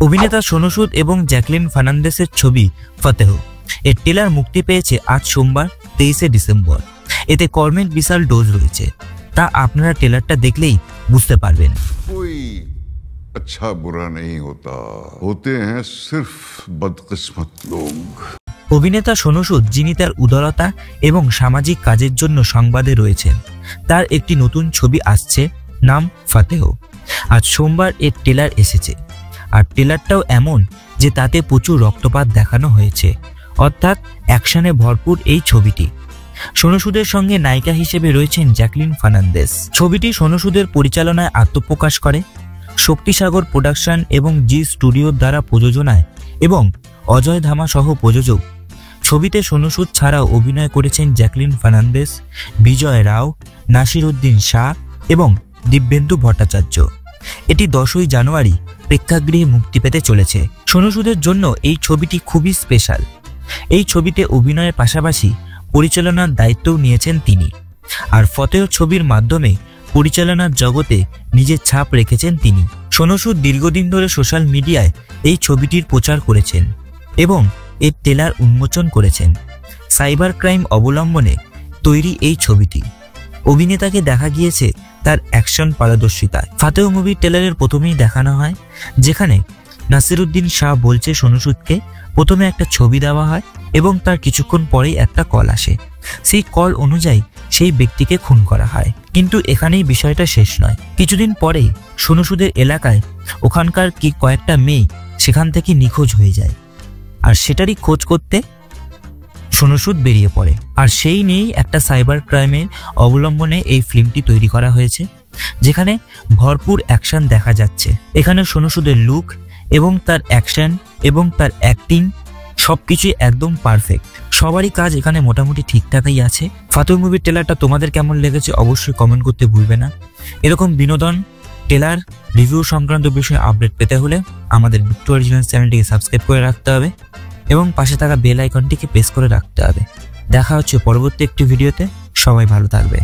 অভিনেতা সোনু সুদ এবং জ্যাকলিন ফার্নান্দেসের ছবি ফতেহ এর ট্রেলার মুক্তি পেয়েছে আজ সোমবার 23 ডিসেম্বর। এতে কর্মের বিশাল ডোজ রয়েছে, তা আপনারা ট্রেলারটা দেখলেই বুঝতে পারবেন। अच्छा बुरा नहीं होता, होते हैं सिर्फ बदकिस्मत लोग। অভিনেতা সোনু সুদ, যিনি তার উদারতা এবং সামাজিক কাজের জন্য সংবাদে রয়েছেন, তার একটি নতুন ছবি আসছে, নাম ফতেহ। আজ সোমবার এর ট্রেলার এসেছে, আর ট্রেলারটাও এমন যে তাতে প্রচুর রক্তপাত দেখানো হয়েছে, অর্থাৎ অ্যাকশনে ভরপুর এই ছবিটি। সোনু সুদের সঙ্গে নায়িকা হিসেবে রয়েছেন জ্যাকলিন ফার্নান্দেস। ছবিটি সোনু সুদের পরিচালনায় আত্মপ্রকাশ করে শক্তিসাগর প্রোডাকশন এবং জি স্টুডিওর দ্বারা প্রযোজনায় এবং অজয় ধামা সহ প্রযোজক। ছবিতে সোনু সুদ ছাড়াও অভিনয় করেছেন জ্যাকলিন ফার্নান্দেস, বিজয় রাও, নাসিরউদ্দিন শাহ এবং দিব্যেন্দু ভট্টাচার্য। এটি 10ই জানুয়ারি প্রেক্ষাগৃহে মুক্তি পেতে চলেছে। সোনু সুদের জন্য এই ছবিটি খুবই স্পেশাল। এই ছবিতে অভিনয়ের পাশাপাশি পরিচালনার দায়িত্বও নিয়েছেন তিনি, আর ফতেহ ছবির মাধ্যমে পরিচালনার জগতে নিজের ছাপ রেখেছেন তিনি। সোনু সুদ দীর্ঘদিন ধরে সোশ্যাল মিডিয়ায় এই ছবিটির প্রচার করেছেন এবং এর ট্রেলার উন্মোচন করেছেন। সাইবার ক্রাইম অবলম্বনে তৈরি এই ছবিটি। অভিনেতাকে দেখা গিয়েছে তার অ্যাকশন পারদর্শিতায়। ফতেহ মুভির ট্রেলারের প্রথমেই দেখানো হয়, যেখানে নাসিরউদ্দিন শাহ বলছে সোনু সুদকে প্রথমে একটা ছবি দেওয়া হয় এবং তার কিছুক্ষণ পরেই একটা কল আসে। সেই কল অনুযায়ী সেই ব্যক্তিকে খুন করা হয়। কিন্তু এখানেই বিষয়টা শেষ নয়। কিছুদিন পরেই সোনু সুদের এলাকায় ওখানকার কয়েকটা মেয়ে সেখান থেকে নিখোঁজ হয়ে যায়, আর সেটারই খোঁজ করতে সোনু সুদ বেরিয়ে পড়ে। আর সেই নিয়েই একটা সাইবার ক্রাইমের অবলম্বনে এই ফিল্মটি তৈরি করা হয়েছে, যেখানে ভরপুর অ্যাকশন দেখা যাচ্ছে। এখানে সোনু সুদের লুক এবং তার অ্যাকশন এবং তার অ্যাক্টিং সবকিছুই একদম পারফেক্ট। সবারই কাজ এখানে মোটামুটি ঠিকঠাকই আছে। ফতেহ মুভির ট্রেলারটা তোমাদের কেমন লেগেছে অবশ্যই কমেন্ট করতে ভুলবে না। এরকম বিনোদন, ট্রেলার, রিভিউ সংক্রান্ত বিষয়ে আপডেট পেতে হলে আমাদের বিট্টু অরিজিনাল চ্যানেলটিকে সাবস্ক্রাইব করে রাখতে হবে এবং পাশে থাকা বেল আইকনটিকে প্রেস করে রাখতে হবে। দেখা হচ্ছে পরবর্তী একটি ভিডিওতে। সবাই ভালো থাকবে।